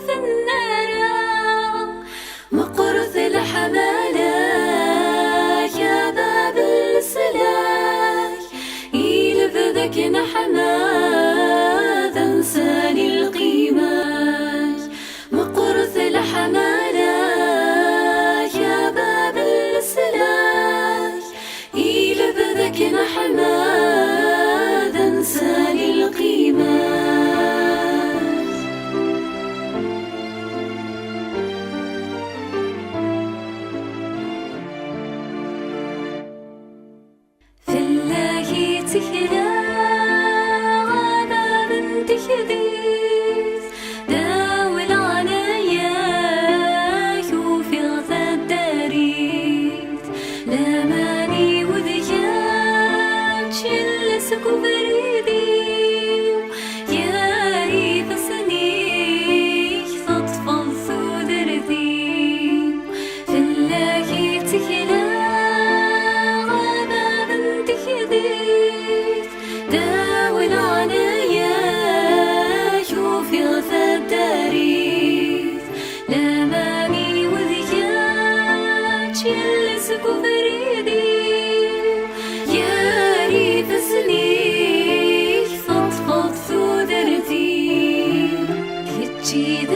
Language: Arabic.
في النار مقرث الحمالة يا باب السلاح يلفذك نحنا ذنساني القيمة مقرث الحمالة يا باب السلاح يلفذك نحنا ذنساني القيمة تهلا غابة بنت خذيث داوي العنايا شوفي غثا الداريث لا ماني وذيان شلسك وبريدي يا ريف سنيك تطفل ثودرتي فلاكي تهلا داوي العنايا شوفي غثا الداريث لا ماني وذيان شلسك وبريدي يا ريف سنيك فضفض ثودرتي يتشيد